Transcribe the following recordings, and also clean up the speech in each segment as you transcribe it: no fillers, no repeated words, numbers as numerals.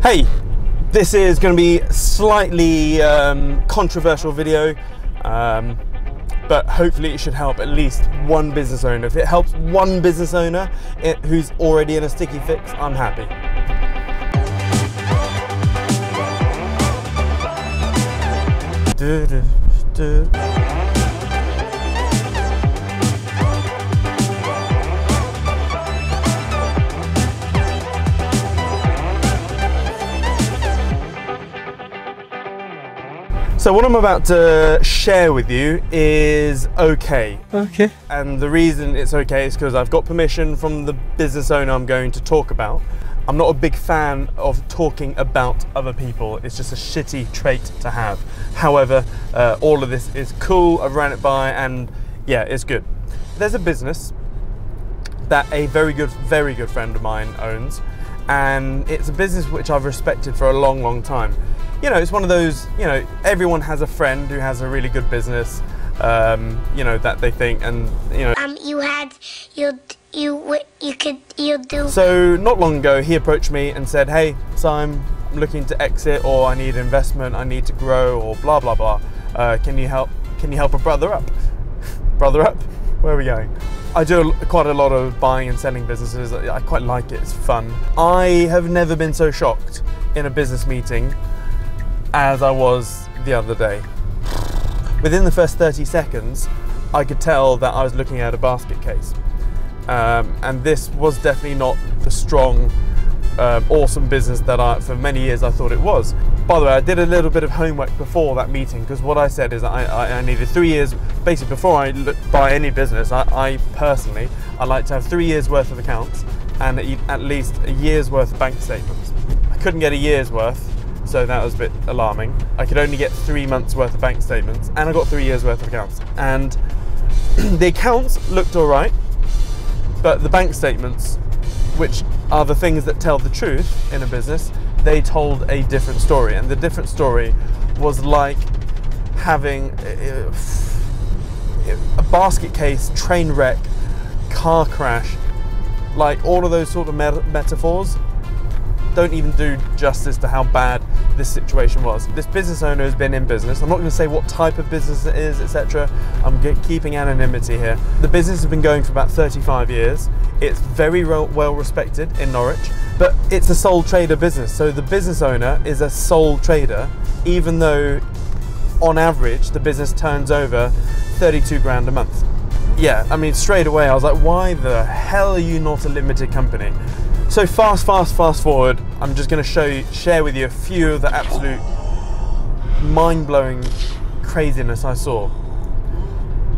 Hey, this is going to be a slightly controversial video, but hopefully it should help at least one business owner. If it helps one business owner who's already in a sticky fix, I'm happy. So what I'm about to share with you is okay. Okay. And the reason it's okay is because I've got permission from the business owner I'm going to talk about. I'm not a big fan of talking about other people. It's just a shitty trait to have. However, all of this is cool. I've ran it by and yeah, it's good. There's a business that a very good friend of mine owns. And it's a business which I've respected for a long time. You know, it's one of those, you know, everyone has a friend who has a really good business, you know, that they think, and, you know. You do. So not long ago, he approached me and said, hey, Siam, I'm looking to exit, or I need investment, I need to grow, or blah, blah, blah. Can you help a brother up? Brother up? Where are we going? I do quite a lot of buying and selling businesses. I quite like it, it's fun. I have never been so shocked in a business meeting as I was the other day. Within the first 30 seconds, I could tell that I was looking at a basket case. And this was definitely not the strong, awesome business that for many years I thought it was. By the way, I did a little bit of homework before that meeting, because what I said is that I needed 3 years, basically before I buy any business, I personally like to have 3 years worth of accounts and at least a year's worth of bank statements. I couldn't get a year's worth, so that was a bit alarming. I could only get 3 months worth of bank statements, and I got 3 years worth of accounts. And the accounts looked all right, but the bank statements, which are the things that tell the truth in a business, they told a different story. And the different story was like having a basket case, train wreck, car crash, like all of those sort of metaphors don't even do justice to how bad this situation was. This business owner has been in business. I'm not going to say what type of business it is, etc. I'm keeping anonymity here. The business has been going for about 35 years. It's very well respected in Norwich, but it's a sole trader business. So the business owner is a sole trader, even though on average the business turns over 32 grand a month. Yeah, I mean, straight away I was like, why the hell are you not a limited company? So fast forward, I'm just going to share with you a few of the absolute mind-blowing craziness I saw.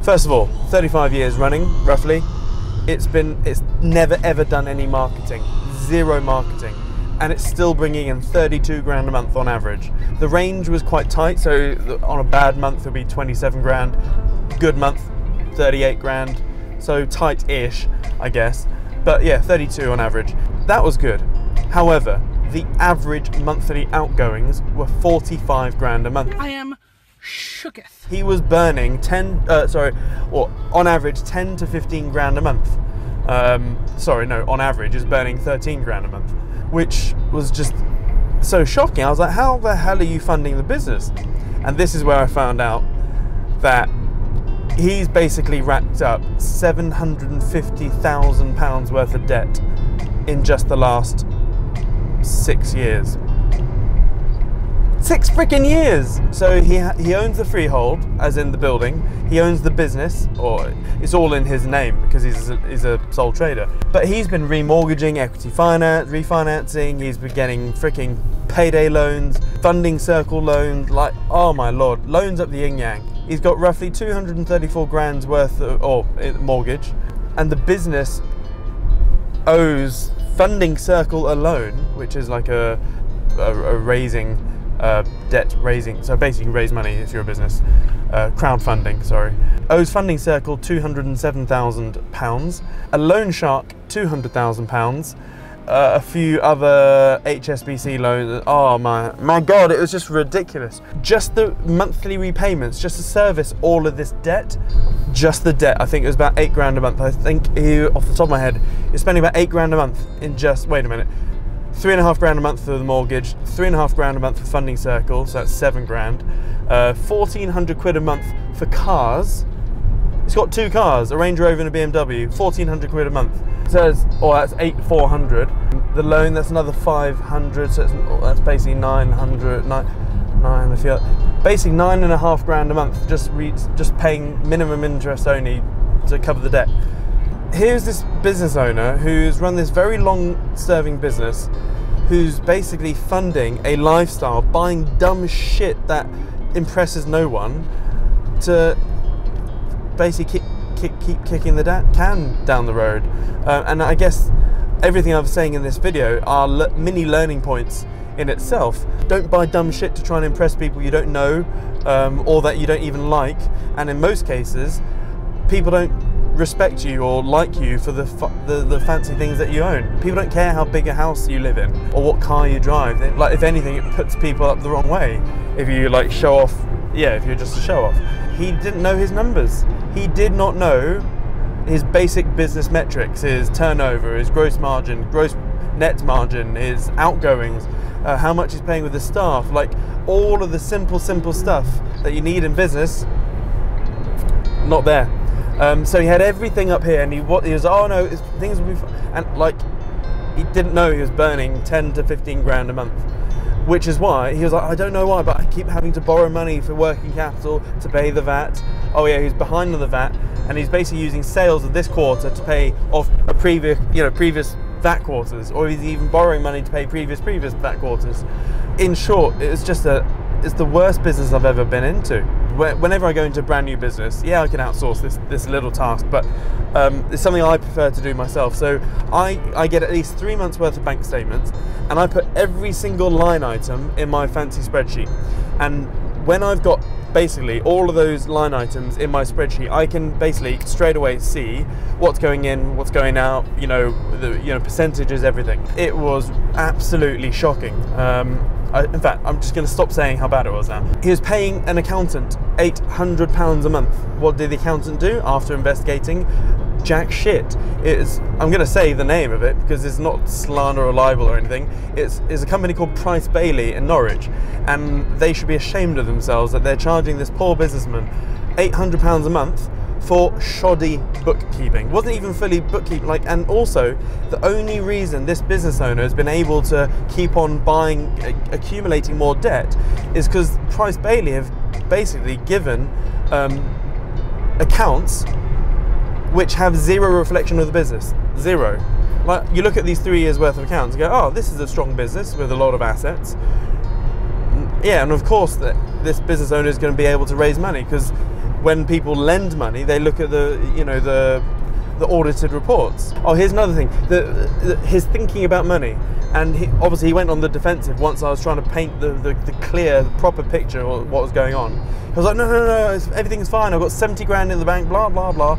First of all, 35 years running, roughly. It's never ever done any marketing, zero marketing, and it's still bringing in 32 grand a month on average. The range was quite tight, so on a bad month it'll be 27 grand, good month 38 grand, so tight-ish, I guess. But yeah, 32 on average. That was good. However, the average monthly outgoings were 45 grand a month. I am shooketh. He was burning on average 10 to 15 grand a month. On average is burning 13 grand a month, which was just so shocking. I was like, how the hell are you funding the business? And this is where I found out that he's basically racked up £750,000 worth of debt in just the last 6 years. 6 freaking years! So he owns the freehold, as in the building. He owns the business, or it's all in his name because he's a sole trader. But he's been remortgaging, equity finance, refinancing. He's been getting freaking payday loans, funding circle loans. Like, oh my lord, loans up the yin yang. He's got roughly 234 grand's worth of mortgage, and the business owes funding circle alone, which is like a raising, debt raising. So basically you can raise money if you're a business, crowdfunding, sorry. Owes funding circle £207,000, a loan shark £200,000, a few other HSBC loans. Oh my god, it was just ridiculous. Just the monthly repayments, just to service all of this debt, just the debt, I think it was about 8 grand a month. I think he, off the top of my head, is spending about 8 grand a month in just, wait a minute, 3.5 grand a month for the mortgage, 3.5 grand a month for funding circle, so that's 7 grand. 1,400 quid a month for cars. It's got 2 cars, a Range Rover and a BMW, 1,400 quid a month. So that's 8,400. The loan, that's another 500, so that's basically 900, basically 9.5 grand a month, just paying minimum interest only to cover the debt. Here's this business owner who's run this very long-serving business, who's basically funding a lifestyle, buying dumb shit that impresses no one, to basically keep kicking the can down the road. And I guess everything I was saying in this video are mini learning points in itself. Don't buy dumb shit to try and impress people you don't know, or that you don't even like. And in most cases, people don't respect you or like you for the fancy things that you own. People don't care how big a house you live in or what car you drive. Like, if anything, it puts people up the wrong way if you like show off. Yeah, if you're just a show off. He didn't know his numbers. He did not know his basic business metrics, his turnover, his gross margin, gross net margin, his outgoings, how much he's paying with the staff, like all of the simple stuff that you need in business, not there. So he had everything up here, and he was, oh no, things will be fine. And like, he didn't know he was burning 10 to 15 grand a month, which is why he was like, I don't know why, but I keep having to borrow money for working capital to pay the VAT. Oh yeah, he's behind on the VAT, and he's basically using sales of this quarter to pay off a previous VAT quarters, or he's even borrowing money to pay previous VAT quarters. In short, it's the worst business I've ever been into. Whenever I go into a brand new business, yeah, I can outsource this little task, but it's something I prefer to do myself. So I get at least 3 months worth of bank statements, and I put every single line item in my fancy spreadsheet. And when I've got basically all of those line items in my spreadsheet, I can basically straight away see what's going in, what's going out, the percentages, everything. It was absolutely shocking. In fact, I'm just going to stop saying how bad it was now. He was paying an accountant £800 a month. What did the accountant do after investigating? Jack shit. I'm going to say the name of it because it's not slander or libel or anything. It's a company called Price Bailey in Norwich, and they should be ashamed of themselves that they're charging this poor businessman £800 a month for shoddy bookkeeping. Wasn't even fully bookkeeping, and also the only reason this business owner has been able to keep on accumulating more debt is because Price Bailey have basically given accounts which have zero reflection of the business. Zero. Like, you look at these 3 years worth of accounts and go, oh, this is a strong business with a lot of assets. Yeah, and of course this business owner is going to be able to raise money, because when people lend money, they look at the audited reports. Oh, here's another thing: his thinking about money, and obviously he went on the defensive once I was trying to paint the clear, proper picture of what was going on. He was like, no, everything's fine. I've got 70 grand in the bank, blah blah blah.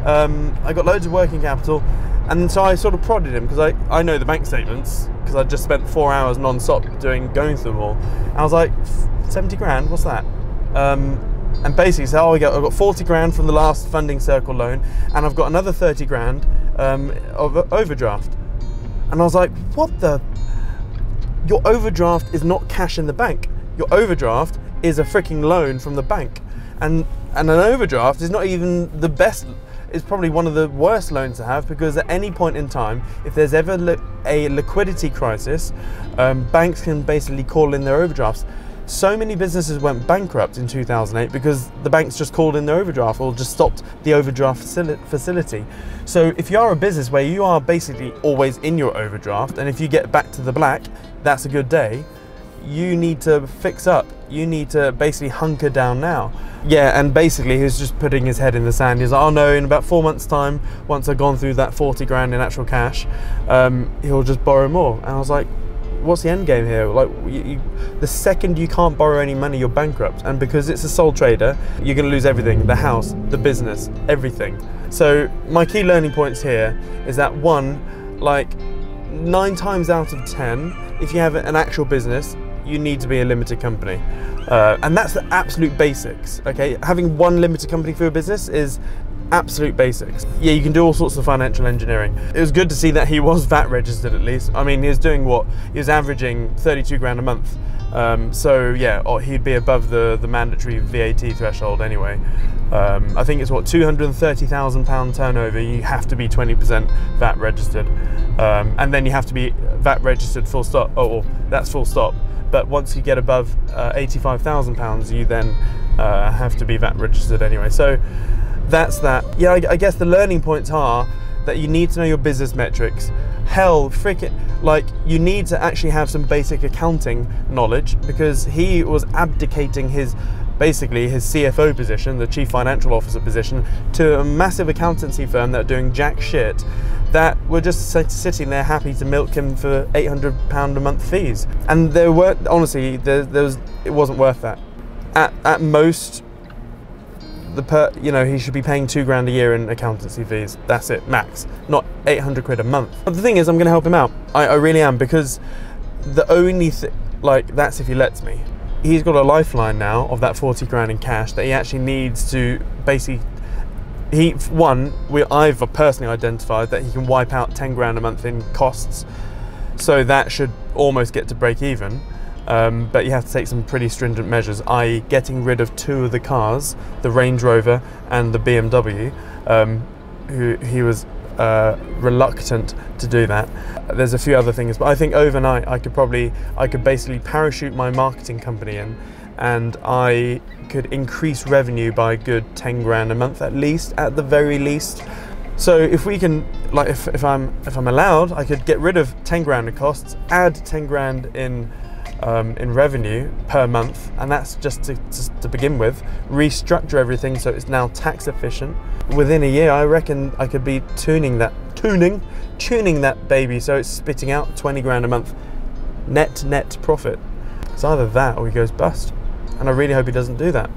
I got loads of working capital, and so I sort of prodded him because I know the bank statements because I just spent 4 hours non-stop going through them all. And I was like, 70 grand, what's that? And basically said, oh, I've got 40 grand from the last funding circle loan, and I've got another 30 grand of overdraft. And I was like, what the? Your overdraft is not cash in the bank. Your overdraft is a freaking loan from the bank. And an overdraft is not even the best, it's probably one of the worst loans to have, because at any point in time, if there's ever a liquidity crisis, banks can basically call in their overdrafts. So many businesses went bankrupt in 2008 because the banks just called in their overdraft or just stopped the overdraft facility. So if you are a business where you are basically always in your overdraft, and if you get back to the black, that's a good day, you need to fix up. You need to basically hunker down now. Yeah, and basically he was just putting his head in the sand. He's like, oh no, in about 4 months' time, once I've gone through that 40 grand in actual cash, he'll just borrow more. And I was like, what's the end game here? Like, the second you can't borrow any money, you're bankrupt. And because it's a sole trader, you're going to lose everything: the house, the business, everything. So my key learning points here is that, one, like 9 times out of 10, if you have an actual business, you need to be a limited company. And that's the absolute basics, okay? Having one limited company for your business is absolute basics. Yeah, you can do all sorts of financial engineering. It was good to see that he was VAT registered at least. I mean, he was doing what? He was averaging 32 grand a month. So yeah, or he'd be above the mandatory VAT threshold anyway. I think it's what, £230,000 turnover, you have to be 20% VAT registered. And then you have to be VAT registered full stop. Oh, well, that's full stop. But once you get above £85,000, you then have to be VAT registered anyway. So that's that. Yeah, I guess the learning points are that you need to know your business metrics. Hell, like, you need to actually have some basic accounting knowledge, because he was abdicating basically his CFO position, the Chief Financial Officer position, to a massive accountancy firm that are doing jack shit, that were just sitting there happy to milk him for £800 a month fees. And there were, honestly, it wasn't worth that. At most, he should be paying £2 grand a year in accountancy fees. That's it, max. Not 800 quid a month. But the thing is, I'm going to help him out. I really am, because the only that's if he lets me. He's got a lifeline now of that 40 grand in cash that he actually needs to basically. I've personally identified that he can wipe out 10 grand a month in costs, so that should almost get to break even. But you have to take some pretty stringent measures, i.e. getting rid of 2 of the cars, the Range Rover and the BMW, he was reluctant to do that. There's a few other things, but I think overnight I could basically parachute my marketing company in, and I could increase revenue by a good 10 grand a month at the very least. So if we can, like, if I'm allowed, I could get rid of 10 grand in costs, add 10 grand in revenue per month, and that's just to begin with. Restructure everything so it's now tax efficient. Within a year, I reckon I could be tuning that baby so it's spitting out 20 grand a month net profit. It's either that or he goes bust, and I really hope he doesn't do that.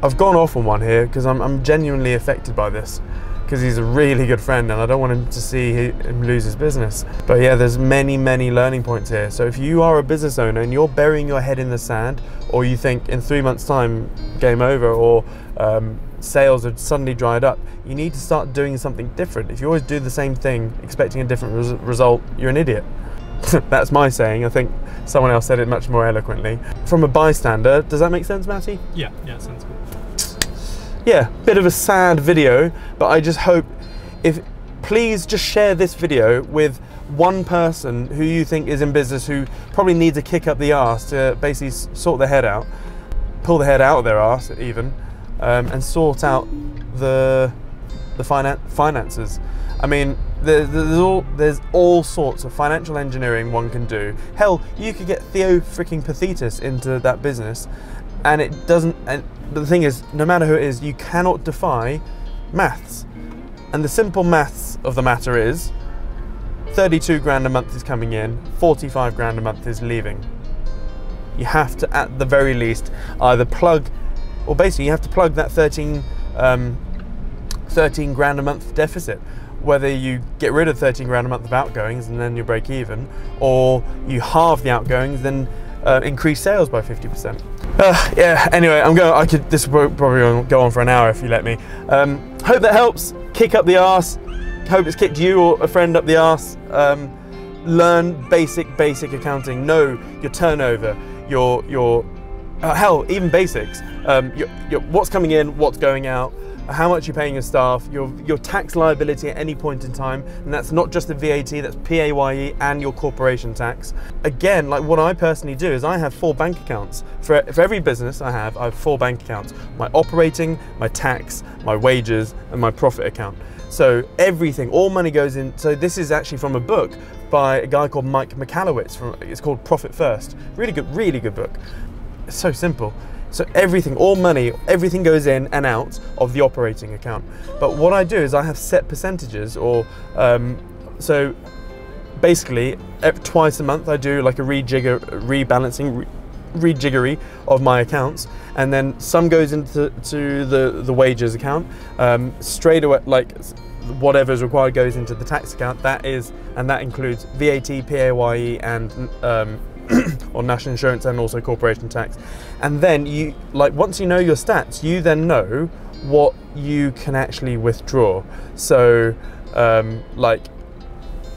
I've gone off on one here because I'm genuinely affected by this, because he's a really good friend and I don't want him to see him lose his business. But yeah, there's many learning points here. So if you are a business owner and you're burying your head in the sand, or you think in 3 months time game over, or sales have suddenly dried up, you need to start doing something different. If you always do the same thing expecting a different result, you're an idiot. That's my saying. I think someone else said it much more eloquently. From a bystander, does that make sense, Matty? Yeah, sounds good. Yeah, bit of a sad video, but I just hope, please just share this video with one person who you think is in business, who probably needs a kick up the arse to basically sort their head out, pull the head out of their arse even, and sort out the finances. I mean, there's all sorts of financial engineering one can do. Hell, you could get Theo freaking Pathetis into that business, and it doesn't. But the thing is, no matter who it is, you cannot defy maths. And the simple maths of the matter is, 32 grand a month is coming in, 45 grand a month is leaving. You have to, at the very least, either plug, or basically you have to plug that 13 grand a month deficit. Whether you get rid of 13 grand a month of outgoings and then you break even, or you halve the outgoings, then increase sales by 50%. Yeah, anyway, this will probably go on for an hour if you let me. Hope that helps. Kick up the arse. Hope it's kicked you or a friend up the arse. Learn basic accounting. Know your turnover, your hell, even basics. Your what's coming in, what's going out, how much you're paying your staff, your tax liability at any point in time, and that's not just the VAT, that's PAYE and your corporation tax. Again, like what I personally do is I have 4 bank accounts. For every business I have 4 bank accounts. My operating, my tax, my wages, and my profit account. So everything, all money goes in. So this is actually from a book by a guy called Mike Michalowicz. It's called Profit First. Really good book. It's so simple. So everything, all money, everything goes in and out of the operating account. But what I do is I have set percentages, or so basically twice a month I do like a rejiggery of my accounts, and then some goes into the wages account, straight away, like whatever is required goes into the tax account. That includes VAT, PAYE, and or national insurance, and also corporation tax. And then once you know your stats, you then know what you can actually withdraw. So like,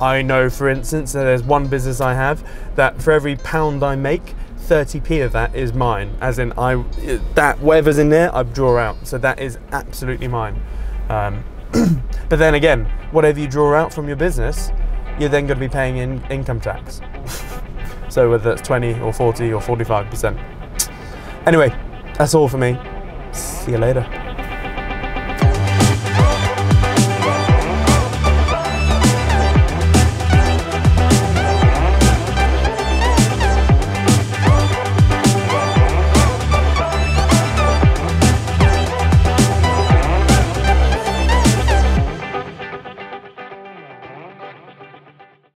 I know, for instance, that there's one business I have that for every £1 I make, 30p of that is mine, as in that whatever's in there I draw out, so that is absolutely mine. But then again, whatever you draw out from your business, you're then going to be paying in income tax. So whether that's 20 or 40 or 45%. Anyway, that's all for me. See you later.